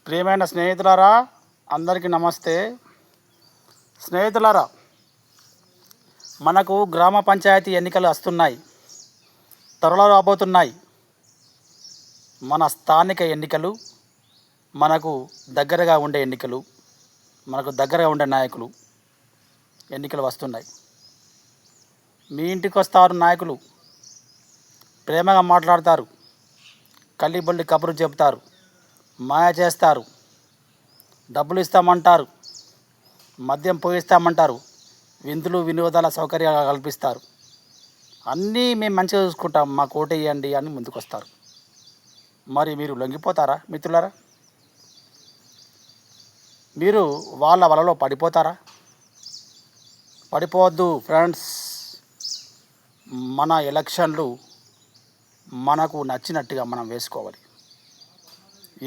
ప్రియమైన స్నేహితులారా, అందరికీ నమస్తే. స్నేహితులారా, మనకు గ్రామ పంచాయతీ ఎన్నికలు వస్తున్నాయి, త్వరలో రాబోతున్నాయి. మన స్థానిక ఎన్నికలు, మనకు దగ్గరగా ఉండే ఎన్నికలు, మనకు దగ్గరగా ఉండే నాయకులు ఎన్నికలు వస్తున్నాయి. మీ ఇంటికి వస్తారు నాయకులు, ప్రేమగా మాట్లాడతారు, కల్లిబొల్లి కబురు చెబుతారు, మాయ చేస్తారు, డబ్బులు ఇస్తామంటారు, మద్యం పోయిస్తామంటారు, విందులు వినోదాల సౌకర్యాలు కల్పిస్తారు. అన్నీ మేము మంచిగా చూసుకుంటాం, మాకు ఓటేయండి అని ముందుకు వస్తారు. మరి మీరు లొంగిపోతారా మిత్రులారా? మీరు వాళ్ళ వలలో పడిపోతారా? పడిపోవద్దు ఫ్రెండ్స్. మన ఎలక్షన్లు మనకు నచ్చినట్టుగా మనం వేసుకోవాలి.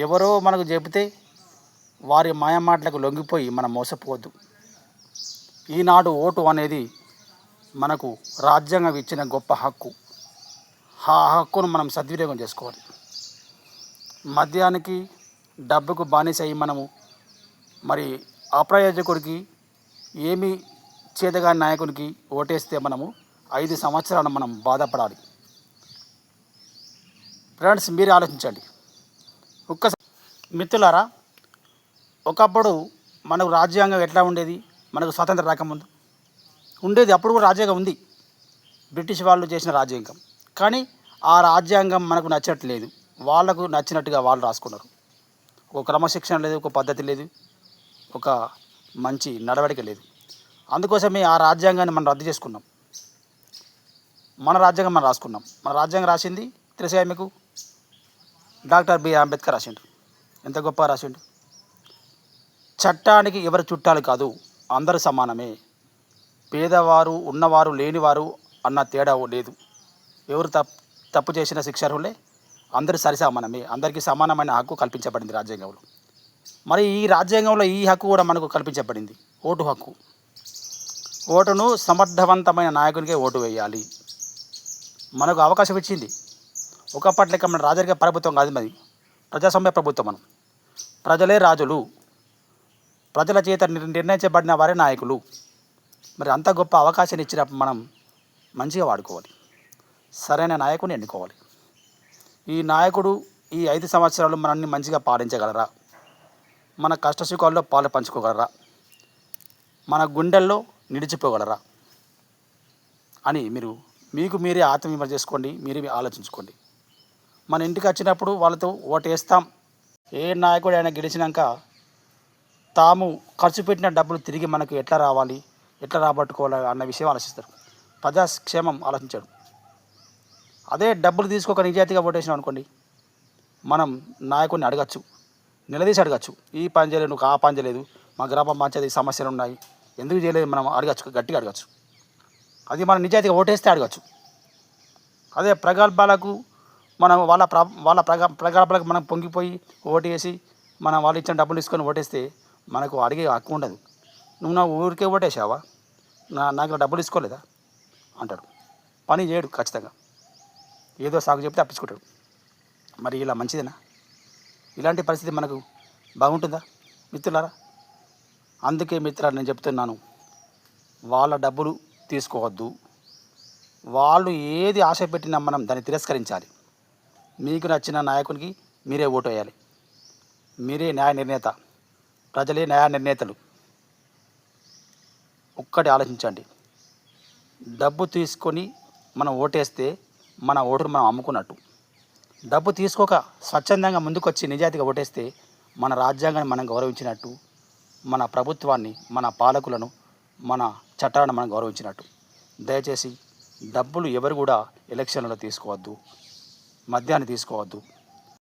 ఎవరో మనకు చెబితే వారి మాయమాటలకు లొంగిపోయి మనం మోసపోవద్దు. ఈనాడు ఓటు అనేది మనకు రాజ్యాంగం ఇచ్చిన గొప్ప హక్కు. ఆ హక్కును మనం సద్వినియోగం చేసుకోవాలి. మద్యానికి, డబ్బుకు బానిస అయ్యి మనము మరి అప్రయోజకుడికి, ఏమీ చేతగాని నాయకునికి ఓటేస్తే మనము 5 సంవత్సరాలు మనం బాధపడాలి. ఫ్రెండ్స్, మీరే ఆలోచించండి. మిత్రులారా, ఒకప్పుడు మనకు రాజ్యాంగం ఎట్లా ఉండేది? మనకు స్వాతంత్రం రాకముందు ఉండేది. అప్పుడు కూడా రాజ్యాంగం ఉంది, బ్రిటిష్ వాళ్ళు చేసిన రాజ్యాంగం. కానీ ఆ రాజ్యాంగం మనకు నచ్చట్లేదు. వాళ్ళకు నచ్చినట్టుగా వాళ్ళు రాసుకున్నారు. ఒక క్రమశిక్షణ లేదు, ఒక పద్ధతి లేదు, ఒక మంచి నడవడిక లేదు. అందుకోసమే ఆ రాజ్యాంగాన్ని మనం రద్దు చేసుకున్నాం. మన రాజ్యాంగం మనం రాసుకున్నాం. మన రాజ్యాంగం రాసింది తెలుసా మీకు? డాక్టర్ బిఆర్ అంబేద్కర్ రాసిండు. ఎంత గొప్పగా రాసిండు. చట్టానికి ఎవరు చుట్టాలు కాదు, అందరూ సమానమే. పేదవారు, ఉన్నవారు, లేనివారు అన్న తేడా లేదు. ఎవరు తప్పు చేసిన శిక్షార్హులే, అందరూ సరిసమానమే. అందరికీ సమానమైన హక్కు కల్పించబడింది రాజ్యాంగంలో. మరి ఈ రాజ్యాంగంలో ఈ హక్కు కూడా మనకు కల్పించబడింది, ఓటు హక్కు. ఓటును సమర్థవంతమైన నాయకునికే ఓటు వేయాలి. మనకు అవకాశం ఇచ్చింది. ఒకప్పటి లెక్క మన రాజరిక ప్రభుత్వం కాదు, మరి ప్రజాస్వామ్య ప్రభుత్వం. మనం ప్రజలే రాజులు, ప్రజల చేత నిర్ణయించబడిన వారే నాయకులు. మరి అంత గొప్ప అవకాశాన్ని ఇచ్చినప్పుడు మనం మంచిగా వాడుకోవాలి. సరైన నాయకుని ఎన్నుకోవాలి. ఈ నాయకుడు ఈ 5 సంవత్సరాలు మనల్ని మంచిగా పాలించగలరా? మన కష్టసుఖాల్లో పాలు పంచుకోగలరా? మన గుండెల్లో నిలిచిపోగలరా అని మీకు మీరే ఆత్మవిమర్శ చేసుకోండి. మీరే ఆలోచించుకోండి. మన ఇంటికి వచ్చినప్పుడు వాళ్ళతో ఓటు వేస్తాం. ఏ నాయకుడు ఆయన గెలిచినాక తాము ఖర్చు పెట్టిన డబ్బులు తిరిగి మనకు ఎట్లా రావాలి, ఎట్లా రాబట్టుకోవాలి అన్న విషయం ఆలోచిస్తారు. ప్రజాక్షేమం ఆలోచించాడు. అదే డబ్బులు తీసుకోక నిజాయితీగా ఓటేసినాం అనుకోండి, మనం నాయకుడిని అడగచ్చు, నిలదీసి అడగచ్చు. ఈ పని చేయలేదు, నువ్వు ఆ పని చేయలేదు, మా గ్రామ పంచాయతీ సమస్యలు ఉన్నాయి, ఎందుకు చేయలేదు మనం అడగచ్చు, గట్టిగా అడగచ్చు. అది మనం నిజాయితీగా ఓటేస్తే అడగచ్చు. అదే ప్రగల్భాలకు మనం వాళ్ళ ప్రగల్భాలకు మనం పొంగిపోయి ఓటేసి మనం వాళ్ళు ఇచ్చిన డబ్బులు తీసుకొని ఓటేస్తే మనకు అడిగే హక్కు ఉండదు. నువ్వు నా ఊరికే ఓటేసావా, నాకు డబ్బులు తీసుకోలేదా అంటాడు. పని చేయడు ఖచ్చితంగా, ఏదో సాగు చెప్తే తప్పించుకుంటాడు. మరి ఇలా మంచిదేనా? ఇలాంటి పరిస్థితి మనకు బాగుంటుందా మిత్రులారా? అందుకే మిత్రులారా, నేను చెప్తున్నాను, వాళ్ళ డబ్బులు తీసుకోవద్దు. వాళ్ళు ఏది ఆశ పెట్టినా మనం దాన్ని తిరస్కరించాలి. మీకు నచ్చిన నాయకునికి మీరే ఓటు వేయాలి. మీరే న్యాయ నిర్ణేత, ప్రజలే న్యాయ నిర్ణేతలు. ఒక్కటి ఆలోచించండి. డబ్బు తీసుకొని మనం ఓటేస్తే మన ఓటును మనం అమ్ముకున్నట్టు. డబ్బు తీసుకోక స్వచ్ఛందంగా ముందుకొచ్చి నిజాయితీగా ఓటేస్తే మన రాజ్యాంగాన్ని మనం గౌరవించినట్టు, మన ప్రభుత్వాన్ని, మన పాలకులను, మన చట్టాలను మనం గౌరవించినట్టు. దయచేసి డబ్బులు ఎవరు కూడా ఎలక్షన్లలో తీసుకోవద్దు, మద్యాన్ని తీసుకోవద్దు.